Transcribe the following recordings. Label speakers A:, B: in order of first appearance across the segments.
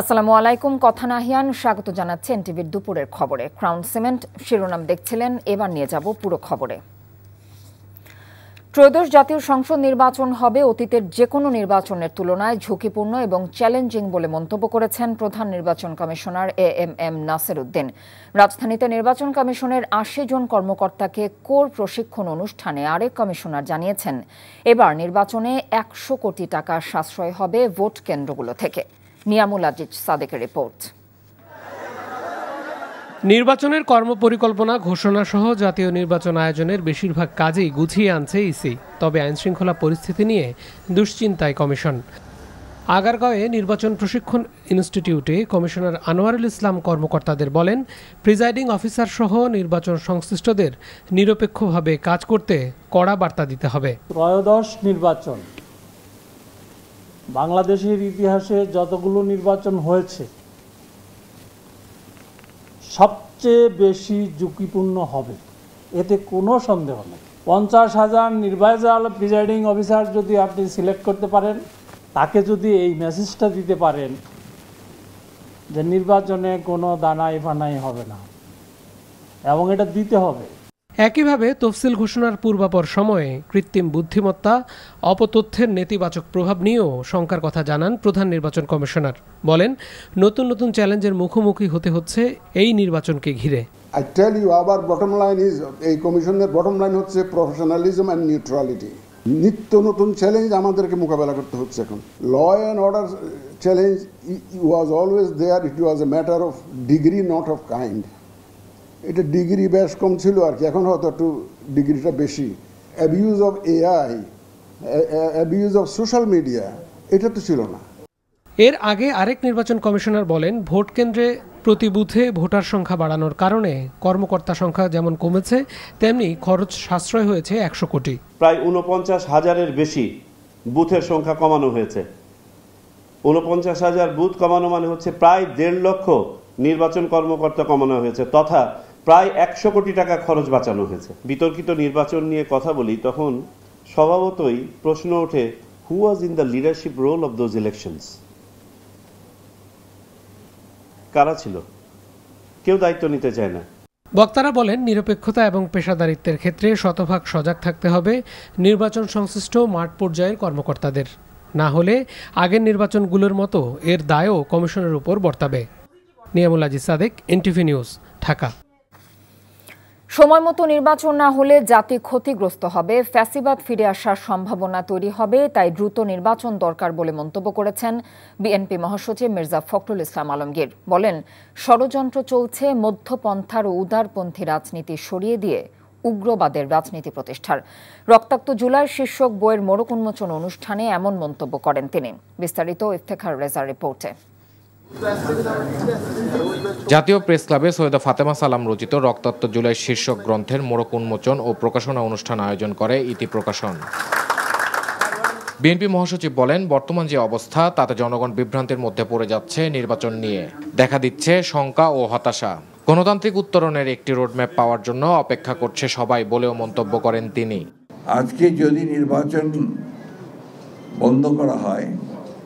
A: আসসালামু আলাইকুম। কথা নাহিয়ান স্বাগত জানাচ্ছি এনটিভির দুপুরের খবরে। ক্রাউন সিমেন্ট শিরোনাম দেখছিলেন, এবার নিয়ে যাব পুরো খবরে। ত্রয়োদশ জাতীয় সংসদ নির্বাচন হবে অতীতের যে কোনো নির্বাচনের তুলনায় ঝুঁকিপূর্ণ এবং চ্যালেঞ্জিং বলে মন্তব্য করেছেন প্রধান নির্বাচন কমিশনার এএমএম নাসির উদ্দিন। রাজধানীতে নির্বাচন কমিশনের ৮০ জন কর্মকর্তাকে কোর প্রশিক্ষণ অনুষ্ঠানে আরেক কমিশনার জানিয়েছেন, এবার নির্বাচনে ১০০ কোটি টাকা সাশ্রয় হবে ভোট কেন্দ্রগুলো থেকে। নিয়ামুল আজিজ সাদেকের রিপোর্ট।
B: নির্বাচনের কর্মপরিকল্পনা ঘোষণা সহ জাতীয় নির্বাচন আয়োজনের বেশিরভাগ কাজেই গুছিয়ে আনছে ইসি। তবে আইনশৃঙ্খলা পরিস্থিতি নিয়ে দুশ্চিন্তায় কমিশন। আগারগাঁওয়ে নির্বাচন প্রশিক্ষণ ইনস্টিটিউটে কমিশনার আনোয়ারুল ইসলাম কর্মকর্তাদের বলেন, প্রিজাইডিং অফিসার সহ নির্বাচন সংশ্লিষ্টদের নিরপেক্ষভাবে কাজ করতে কড়া বার্তা দিতে হবে।
C: ত্রয়োদশ নির্বাচন, বাংলাদেশের ইতিহাসে যতগুলো নির্বাচন হয়েছে সবচেয়ে বেশি ঝুঁকিপূর্ণ হবে, এতে কোনো সন্দেহ নেই। ৫০,০০০ নির্বাচন প্রিজাইডিং অফিসার যদি আপনি সিলেক্ট করতে পারেন, তাকে যদি এই মেসেজটা দিতে পারেন যে নির্বাচনে কোনো দানাই ফানাই হবে না, এবং এটা দিতে হবে।
B: একইভাবে তফসিল ঘোষণার পূর্বাপর সময়ে কৃত্রিম বুদ্ধিমত্তা, অপতথ্যের নেতিবাচক প্রভাব নিয়েও শঙ্কার কথা জানান প্রধান নির্বাচন কমিশনার। বলেন, নতুন নতুন চ্যালেঞ্জের মুখোমুখি হতে হচ্ছে এই নির্বাচনকে ঘিরে।
D: I tell you, our bottom line is, এই কমিশনের বটম লাইন হচ্ছে প্রফেশনালিজম অ্যান্ড নিউট্রালিটি। নিত্য নতুন চ্যালেঞ্জ আমাদেরকে মোকাবেলা করতে হচ্ছে এখন। Law and order challenge was always there, it was a matter of degree, not of kind. এটা ডিগ্রি বেশ কম ছিল আর কি, এখন হয়তো একটু ডিগ্রিটা বেশি। Abuse of AI, abuse of social media, এটা তো ছিল না।
B: এর আগে আরেক নির্বাচন কমিশনার বলেন, ভোট কেন্দ্রে প্রতি বুথে ভোটার সংখ্যা বাড়ানোর কারণে কর্মকর্তা সংখ্যা যেমন কমেছে, তেমনি খরচ সাশ্রয় হয়েছে ১০০ কোটি।
E: প্রায় ৪৯,০০০-এর বেশি বুথের সংখ্যা কমানো হয়েছে। ৪৯,০০০ বুথ কমানো মানে হচ্ছে প্রায় ১.৫ লক্ষ নির্বাচন কর্মকর্তা কমানো হয়েছে, তথা প্রায় ১০০ কোটি টাকা খরচ বাঁচানো হয়েছে। বিতর্কিত নির্বাচন নিয়ে কথা বলি, তখন স্বভাবতই প্রশ্ন ওঠে, who was in the leadership role of those elections? কারা ছিল? কেউ দায়িত্ব নিতে চায় না।
B: বক্তারা বলেন, নিরপেক্ষতা এবং পেশাদারিত্বের ক্ষেত্রে শতভাগ সজাগ থাকতে হবে নির্বাচন সংশ্লিষ্ট মাঠ পর্যায়ের কর্মকর্তাদের। না হলে আগের নির্বাচনগুলোর মতো এর দায়ও কমিশনের উপর বর্তাবে। Niamul Aziz Sadek, NTV news, Dhaka.
A: সময় মতো নির্বাচন না হলে জাতি ক্ষতিগ্রস্ত হবে, ফ্যাসিবাদ ফিরে আসার সম্ভাবনা তৈরি হবে, তাই দ্রুত নির্বাচন দরকার বলে মন্তব্য করেছেন বিএনপি মহাসচিব মির্জা ফখরুল ইসলাম আলমগীর। বলেন, ষড়যন্ত্র চলছে মধ্যপন্থার ও উদারপন্থী রাজনীতি সরিয়ে দিয়ে উগ্রবাদের রাজনীতি প্রতিষ্ঠার। রক্তাক্ত জুলাই শীর্ষক বইয়ের মোড়ক উন্মোচন অনুষ্ঠানে এমন মন্তব্য করেন তিনি। বিস্তারিত ইফতেখার রেজার রিপোর্টে।
F: জাতীয় প্রেস ক্লাবে সৈয়দা ফাতেমা সালাম রচিত রক্তাক্ত জুলাই শীর্ষক গ্রন্থের মোড়ক উন্মোচন ও প্রকাশনা অনুষ্ঠান আয়োজন করে ইতি প্রকাশন। বিএনপি মহাসচিব বলেন, বর্তমান যে অবস্থা তাতে জনগণ বিভ্রান্তির মধ্যে পড়ে যাচ্ছে। নির্বাচন নিয়ে দেখা দিচ্ছে শঙ্কা ও হতাশা। গণতান্ত্রিক উত্তরণের একটি রোডম্যাপ পাওয়ার জন্য অপেক্ষা করছে সবাই বলেও মন্তব্য করেন তিনি।
G: আজকে যদি নির্বাচন বন্ধ করা হয়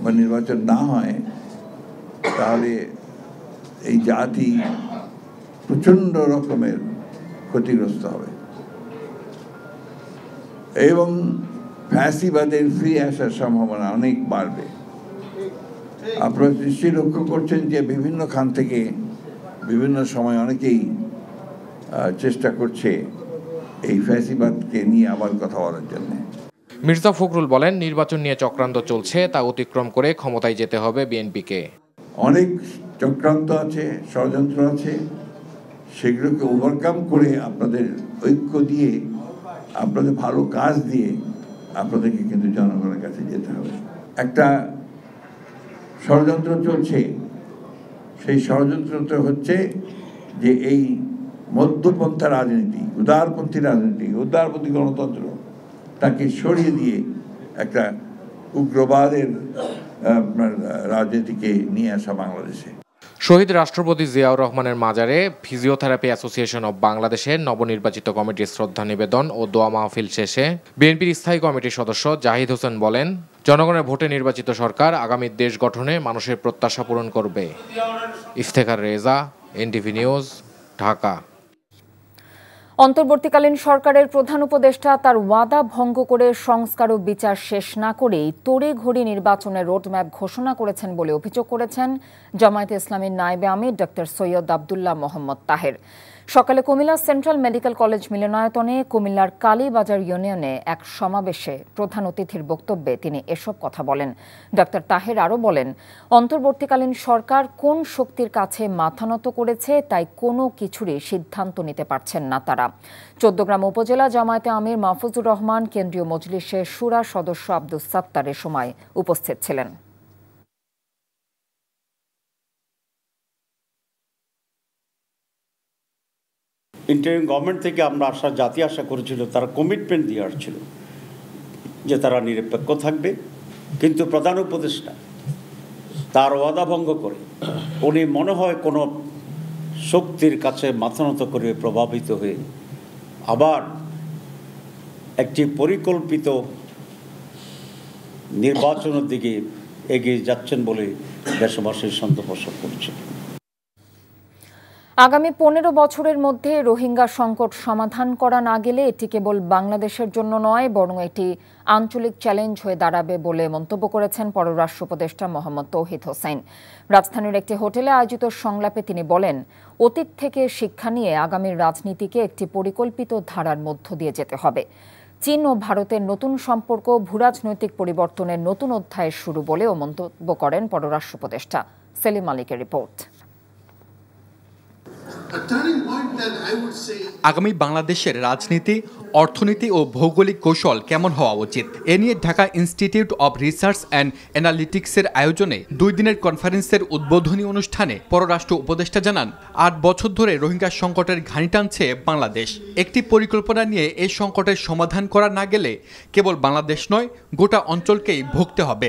G: বা নির্বাচন না হয়, তাহলে এই জাতি প্রচণ্ড রকমের ক্ষতিগ্রস্ত হবে এবং ফ্যাসিবাদের ফিরে আসার সম্ভাবনা অনেক বাড়বে। আপনারা নিশ্চয়ই লক্ষ্য করছেন যে বিভিন্ন খান থেকে বিভিন্ন সময় অনেকেই চেষ্টা করছে এই ফ্যাসিবাদকে নিয়ে আবার কথা বলার জন্য।
F: মির্জা ফখরুল বলেন, নির্বাচন নিয়ে চক্রান্ত চলছে, তা অতিক্রম করে ক্ষমতায় যেতে হবে বিএনপিকে।
G: অনেক চক্রান্ত আছে, ষড়যন্ত্র আছে, সেগুলোকে ওভারকাম করে আপনাদের ঐক্য দিয়ে, আপনাদের ভালো কাজ দিয়ে আপনাদেরকে কিন্তু জনগণের কাছে যেতে হবে। একটা ষড়যন্ত্র চলছে, সেই ষড়যন্ত্রটা হচ্ছে যে এই মধ্যপন্থা রাজনীতি, উদারপন্থী রাজনীতি, উদারপন্থী গণতন্ত্র, তাকে সরিয়ে দিয়ে একটা উগ্রবাদের রাজনীতিকে নিয়ে আসা বাংলাদেশে।
F: শহীদ রাষ্ট্রপতি জিয়াউর রহমানের মাজারে ফিজিওথেরাপি অ্যাসোসিয়েশন অব বাংলাদেশের নবনির্বাচিত কমিটির শ্রদ্ধা নিবেদন ও দোয়া মাহফিল শেষে বিএনপির স্থায়ী কমিটির সদস্য জাহিদ হোসেন বলেন, জনগণের ভোটে নির্বাচিত সরকার আগামী দেশ গঠনে মানুষের প্রত্যাশা পূরণ করবে। Iftekhar Reza, NTV news, Dhaka.
A: অন্তর্বর্তীকালীন সরকারের প্রধান উপদেষ্টা তার ওয়াদা ভঙ্গ করে সংস্কার ও বিচার শেষ না করেই তড়িঘড়ি নির্বাচনের রোডম্যাপ ঘোষণা করেছেন বলে অভিযোগ করেছেন জামায়াতে ইসলামীর নায়েবে আমির ডক্টর সৈয়দ আবদুল্লাহ মোহাম্মদ তাহের। সকালে কুমিল্লা সেন্ট্রাল মেডিকেল কলেজ মিলনায়তনে কুমিল্লার কালীবাজার ইউনিয়নে এক সমাবেশে প্রধান অতিথির বক্তব্যে তিনি এসব কথা বলেন। ডক্টর তাহের আরও বলেন, অন্তর্বর্তীকালীন সরকার কোন শক্তির কাছে মাথা নত করেছে তাই কোনো কিছুরই সিদ্ধান্ত নিতে পারছেন না তারা। চৌদ্দগ্রাম উপজেলা জামায়াতে আমির মাহফুজুর রহমান, কেন্দ্রীয় মজলিসের শুরা সদস্য আব্দুস সাত্তার এ সময় উপস্থিত ছিলেন।
H: ইন্টারিম গভর্নমেন্ট থেকে আমরা জাতি আশা করেছিল, তারা কমিটমেন্ট দিয়ে আসছিল যে তারা নিরপেক্ষ থাকবে, কিন্তু প্রধান উপদেষ্টা তার ওয়াদা ভঙ্গ করে উনি মনে হয় কোনো শক্তির কাছে মাথা নত করে প্রভাবিত হয়ে আবার একটি পরিকল্পিত নির্বাচনের দিকে এগিয়ে যাচ্ছেন বলে দেশবাসীর সন্দেহ পোষণ করছে।
A: আগামী 15 বছরের মধ্যে রোহিঙ্গা সংকট সমাধান করা না গেলে এটি কেবল বাংলাদেশের জন্য নয়, বরং এটি আঞ্চলিক চ্যালেঞ্জ হয়ে দাঁড়াবে বলে মন্তব্য করেছেন পররাষ্ট্র উপদেষ্টা মোহাম্মদ তৌহিদ হোসেন। রাজধানীর একটি হোটেলে আয়োজিত সংলাপে তিনি বলেন, অতীত থেকে শিক্ষা নিয়ে আগামীর রাজনীতিকে একটি পরিকল্পিত ধারার মধ্য দিয়ে যেতে হবে। চীন ও ভারতের নতুন সম্পর্ক ভূরাজনৈতিক পরিবর্তনের নতুন অধ্যায়ের শুরু বলেও মন্তব্য করেন পররাষ্ট্র উপদেষ্টা। সেলিম মালিকের রিপোর্ট।
I: আগামী বাংলাদেশের রাজনীতি, অর্থনীতি ও ভৌগোলিক কৌশল কেমন হওয়া উচিত এ নিয়ে Dhaka institute of research and অ্যানালিটিক্সের আয়োজনে 2 দিনের কনফারেন্সের উদ্বোধনী অনুষ্ঠানে পররাষ্ট্র উপদেষ্টা জানান, 8 বছর ধরে রোহিঙ্গা সংকটের ঘানি টানছে বাংলাদেশ। একটি পরিকল্পনা নিয়ে এই সংকটের সমাধান করা না গেলে কেবল বাংলাদেশ নয়, গোটা অঞ্চলকেই ভুগতে হবে।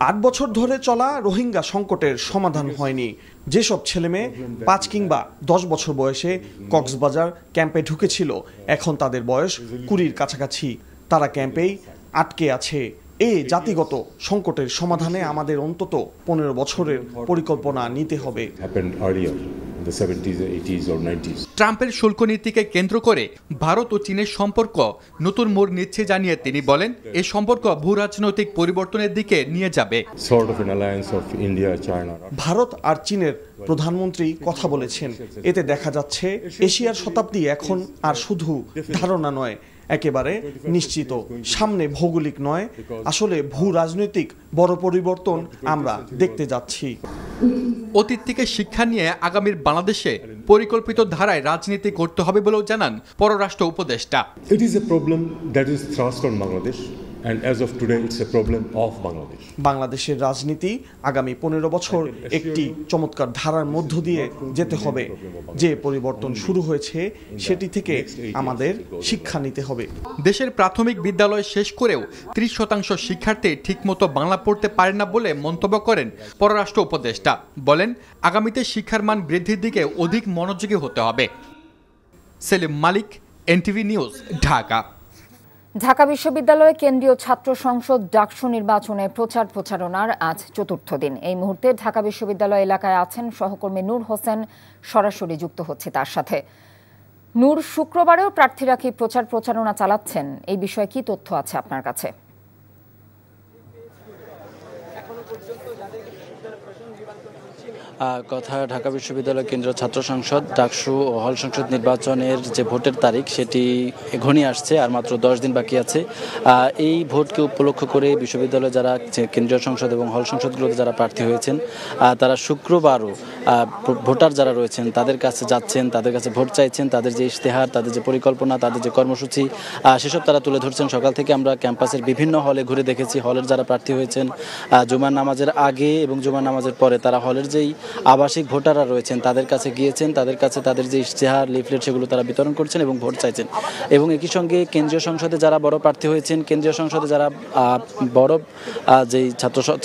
J: 8 বছর ধরে চলা রোহিঙ্গা সংকটের সমাধান হয়নি। যেসব ছেলেমেয়ে 5 কিংবা 10 বছর বয়সে কক্সবাজার ক্যাম্পে ঢুকেছিল, এখন তাদের বয়স 20-র কাছাকাছি। তারা ক্যাম্পেই আটকে আছে। এই জাতিগত সংকটের সমাধানে আমাদের অন্তত 15 বছরের পরিকল্পনা নিতে হবে।
I: ট্রাম্পের শুল্ক নীতিকে কেন্দ্র করে ভারত ও চীনের সম্পর্ক নতুন মোড় নিচ্ছে জানিয়ে তিনি বলেন, এই সম্পর্ক ভূরাজনৈতিক পরিবর্তনের দিকে নিয়ে যাবে।
J: ভারত আর চীনের প্রধানমন্ত্রী কথা বলেছেন। এতে দেখা যাচ্ছে এশিয়ার শতাব্দী এখন আর শুধু ধারণা নয়, একেবারে নিশ্চিত। সামনে ভৌগোলিক নয়, আসলে ভূ রাজনৈতিক বড় পরিবর্তন আমরা দেখতে যাচ্ছি।
I: অতীত থেকে শিক্ষা নিয়ে আগামীর বাংলাদেশে পরিকল্পিত ধারায় রাজনীতি করতে হবে বলেও জানান পররাষ্ট্র উপদেষ্টা।
K: It is a problem that is thrust on Bangladesh. And as of today, it's a problem of Bangladesh.
J: বাংলাদেশের রাজনীতি আগামী 15 বছর একটি চমৎকার ধারার মধ্য দিয়ে যেতে হবে। যে পরিবর্তন শুরু হয়েছে সেটি থেকে আমাদের শিক্ষা নিতে হবে।
I: দেশের প্রাথমিক বিদ্যালয় শেষ করেও 30% শিক্ষার্থী ঠিকমতো বাংলা পড়তে পারে না বলে মন্তব্য করেন পররাষ্ট্র উপদেষ্টা। বলেন, আগামীতে শিক্ষার মান বৃদ্ধির দিকে অধিক মনোযোগী হতে হবে। সেলিম মালিক, এনটিভি নিউজ, ঢাকা।
A: ঢাকা বিশ্ববিদ্যালয়ে কেন্দ্রীয় ছাত্র সংসদ ডাকসু নির্বাচনে প্রচারণার আজ 4র্থ দিন। এই মুহূর্তে ঢাকা বিশ্ববিদ্যালয় এলাকায় আছেন সহকর্মী নূর হোসেন, সরাসরি যুক্ত হচ্ছে তার সাথে। নূর, শুক্রবারেও প্রার্থীরা কি প্রচারণা চালাচ্ছেন? এই বিষয়ে কি তথ্য আছে আপনার কাছে?
L: কথা ঢাকা বিশ্ববিদ্যালয় কেন্দ্রীয় ছাত্র সংসদ ডাকসু ও হল সংসদ নির্বাচনের যে ভোটের তারিখ সেটি ঘনিয়ে আসছে, আর মাত্র 10 দিন বাকি আছে। এই ভোটকে উপলক্ষ করে বিশ্ববিদ্যালয়ে যারা কেন্দ্রীয় সংসদ এবং হল সংসদগুলোতে যারা প্রার্থী হয়েছেন তারা শুক্রবারও ভোটার যারা রয়েছেন তাদের কাছে যাচ্ছেন, তাদের কাছে ভোট চাইছেন। তাদের যে ইশতেহার, তাদের যে পরিকল্পনা, তাদের যে কর্মসূচি সেসব তারা তুলে ধরছেন। সকাল থেকে আমরা ক্যাম্পাসের বিভিন্ন হলে ঘুরে দেখেছি। হলের যারা প্রার্থী হয়েছেন জুমার নামাজের আগে এবং জুমার নামাজের পরে তারা হলের যেই আবাসিক ভোটাররা রয়েছেন তাদের কাছে গিয়েছেন, তাদের কাছে তাদের যে ইশতেহার লিফলেট সেগুলো তারা বিতরণ করছেন এবং ভোট চাইছেন। এবং একই সঙ্গে কেন্দ্রীয় সংসদে যারা বড় প্রার্থী হয়েছেন, কেন্দ্রীয় সংসদে যারা বড় যেই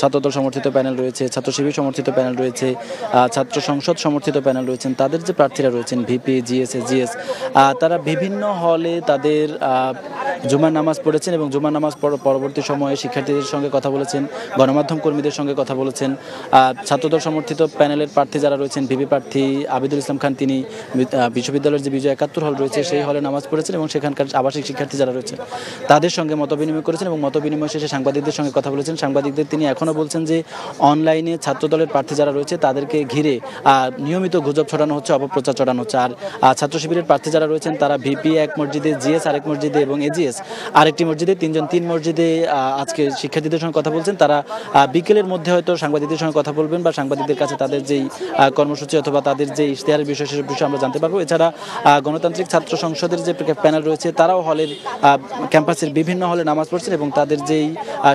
L: ছাত্রদল সমর্থিত প্যানেল রয়েছে, ছাত্র শিবির সমর্থিত প্যানেল রয়েছে, ছাত্র সংসদ সমর্থিত প্যানেল রয়েছেন, তাদের যে প্রার্থীরা রয়েছেন ভিপি, জিএস, এজিএস, তারা বিভিন্ন হলে তাদের জুমার নামাজ পড়েছেন এবং জুমার নামাজ পরবর্তী সময়ে শিক্ষার্থীদের সঙ্গে কথা বলেছেন, গণমাধ্যম কর্মীদের সঙ্গে কথা বলেছেন। ছাত্রদল সমর্থিত প্যানেলের প্রার্থী যারা রয়েছেন, ভিপি প্রার্থী আবিদুল ইসলাম খান, তিনি বিশ্ববিদ্যালয়ের যে বিজয় 71 হল রয়েছে সেই হলে নামাজ পড়েছেন এবং সেখানকার আবাসিক শিক্ষার্থী যারা রয়েছেন তাদের সঙ্গে মতবিনিময় করেছেন এবং মতবিনিময় শেষে সাংবাদিকদের সঙ্গে কথা বলেছেন। সাংবাদিকদের তিনি এখনও বলছেন যে অনলাইনে ছাত্রদলের প্রার্থী যারা রয়েছে তাদেরকে ঘিরে নিয়মিত গুজব ছড়ানো হচ্ছে, অপপ্রচার ছড়ানো হচ্ছে। আর ছাত্র শিবিরের প্রার্থী যারা রয়েছেন তারা ভিপি এক মসজিদে, জিএস আরেক মসজিদে এবং এজিএস আরেকটি মসজিদে, তিনজন তিন মসজিদে আজকে শিক্ষার্থীদের সঙ্গে কথা বলছেন। তারা বিকেলের মধ্যে হয়তো সাংবাদিকদের সঙ্গে কথা বলবেন বা সাংবাদিকদের কাছে তাদের যেই কর্মসূচি অথবা তাদের যে ইশতেহারের বিষয় সেসব বিষয়ে আমরা জানতে পারবো। এছাড়া গণতান্ত্রিক ছাত্র সংসদের যে প্যানেল রয়েছে তারাও হলের ক্যাম্পাসের বিভিন্ন হলে নামাজ পড়ছেন এবং তাদের যেই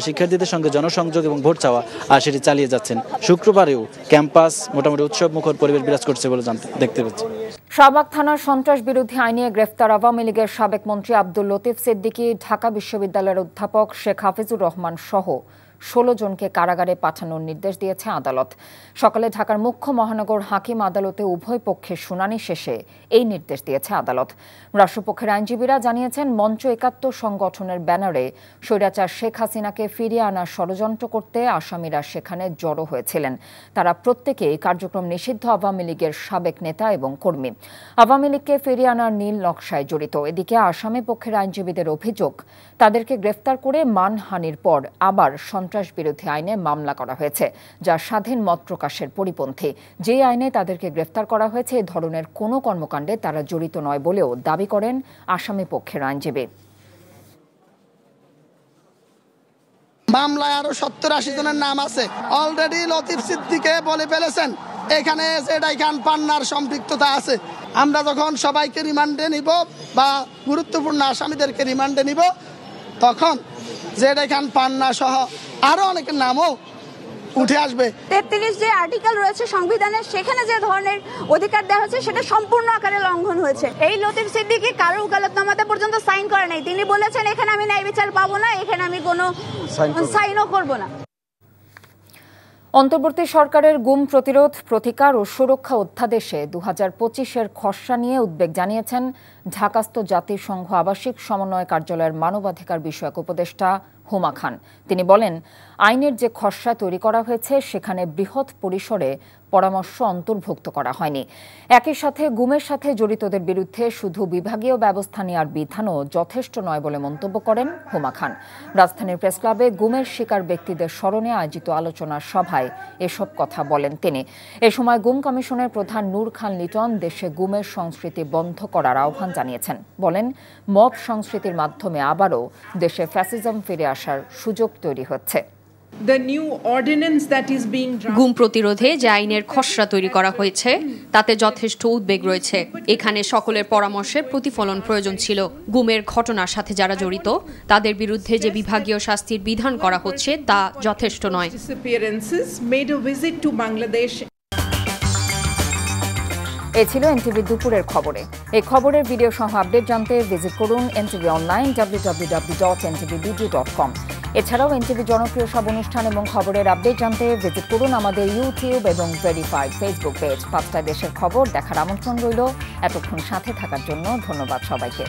L: শিক্ষার্থীদের সঙ্গে জনসংযোগ এবং ভোট চাওয়া সেটি চালিয়ে যাচ্ছেন। শুক্রবারেও ক্যাম্পাস মোটামুটি উৎসব মুখর পরিবেশ বিরাজ করছে বলে দেখতে পাচ্ছি।
A: শাহবাগ থানার সন্ত্রাস বিরোধী আইনে গ্রেফতার আওয়ামী লীগের সাবেক মন্ত্রী আব্দুল লতিফ সিদ্দিকী, ঢাকা বিশ্ববিদ্যালয়ের অধ্যাপক শেখ হাফিজুর রহমান সহ 16 জনকে কারাগারে পাঠানোর নির্দেশ দিয়েছে আদালত। সকালে ঢাকার মুখ্য মহানগর হাকিম আদালতে উভয় পক্ষের শুনানি শেষে এই নির্দেশ দিয়েছে আদালত। রাষ্ট্রপক্ষের আইনজীবীরা জানিয়েছেন, মঞ্চ 71 সংগঠনের ব্যানারে স্বৈরাচার শেখ হাসিনাকে ফিরিয়ে আনার ষড়যন্ত্র করতে আসামিরা সেখানে জড়ো হয়েছিলেন। তারা প্রত্যেকেই কার্যক্রম নিষিদ্ধ আওয়ামী লীগের সাবেক নেতা এবং কর্মী। আওয়ামী লীগকে ফিরিয়ে আনার নীল নকশায় জড়িত। এদিকে আসামি পক্ষের আইনজীবীদের অভিযোগ, তাদেরকে গ্রেফতার করে মানহানির পর আবার সন্ত্রাস বিরোধী আইনে মামলা করা হয়েছে, যা স্বাধীন মত প্রকাশের পরিপন্থী। যে আইনে তাদেরকে গ্রেফতার করা হয়েছে এ ধরনের কোনো কর্মকাণ্ডে তারা জড়িত নয় বলেও দাবি করেন আসামি পক্ষের আইনজীবী।
M: মামলায় আরো 70-80 জনের নাম আছে। অলরেডি লতিফ সিদ্দিকে বলে ফেলেছেন এখানে জেডাই খান পান্নার সম্পৃক্ততা আছে। আমরা যখন সবাইকে রিমান্ডে নিব বা গুরুত্বপূর্ণ আসামিদেরকে রিমান্ডে নিব, তখন জেডাই খান পান্না সহ আরো অনেকের নামও উঠে আসবে।
N: 33 যে আর্টিকেল রয়েছে সংবিধানের, সেখানে যে ধরনের অধিকার দেওয়া হয়েছে সেটা সম্পূর্ণ আকারে লঙ্ঘন হয়েছে। এই লতিফ সিদ্দিকী কারো ওকালতনামাতে পর্যন্ত সাইন করে নাই। তিনি বলেছেন এখানে আমি ন্যায় বিচার পাবো না, এখানে আমি কোনো সাইনও করব না।
A: অন্তর্বর্তী সরকারের গুম প্রতিরোধ, প্রতিকার ও সুরক্ষা অধ্যাদেশে 2025-এর খসড়া নিয়ে উদ্বেগ জানিয়েছেন ঢাকাস্থ জাতিসংঘ আবাসিক সমন্বয় কার্যালয়ের মানবাধিকার বিষয়ক উপদেষ্টা হুমা খান। তিনি বলেন, আইনের যে খসড়া তৈরি করা হয়েছে সেখানে বৃহৎ পরিসরে পরামর্শ অন্তর্ভুক্ত করা হয়নি। একই সাথে গুমের সাথে জড়িতদের বিরুদ্ধে শুধু বিভাগীয় ব্যবস্থা নেওয়ার বিধানও যথেষ্ট নয় বলে মন্তব্য করেন হুমা খান। রাজধানীর প্রেস ক্লাবে গুমের শিকার ব্যক্তিদের স্মরণে আয়োজিত আলোচনা সভায় এসব কথা বলেন তিনি। এ সময় গুম কমিশনের প্রধান নূর খান লিটন দেশে গুমের সংস্কৃতি বন্ধ করার আহ্বান জানিয়েছেন। বলেন, মব সংস্কৃতির মাধ্যমে আবারও দেশে ফ্যাসিজম ফিরে আসার সুযোগ তৈরি হচ্ছে।
O: গুম প্রতিরোধে যে আইনের খসড়া তৈরি করা হয়েছে তাতে যথেষ্ট উদ্বেগ রয়েছে। এখানে সকলের পরামর্শের প্রতিফলন প্রয়োজন ছিল। গুমের ঘটনার সাথে যারা জড়িত তাদের বিরুদ্ধে যে বিভাগীয় শাস্তির বিধান করা হচ্ছে তা যথেষ্ট নয়।
A: এ ছিল এনটিভি দুপুরের খবরে। এই খবরের ভিডিও সহ আপডেট জানতে ভিজিট করুন এনটিভি অনলাইন www.ntvbd.com। এছাড়াও এনটিভি জনপ্রিয় সব অনুষ্ঠান এবং খবরের আপডেট জানতে ভিজিট করুন আমাদের ইউটিউব এবং ভেরিফাইড ফেসবুক পেজ। 5টা দেশের খবর দেখার আমন্ত্রণ রইল। এতক্ষণ সাথে থাকার জন্য ধন্যবাদ সবাইকে।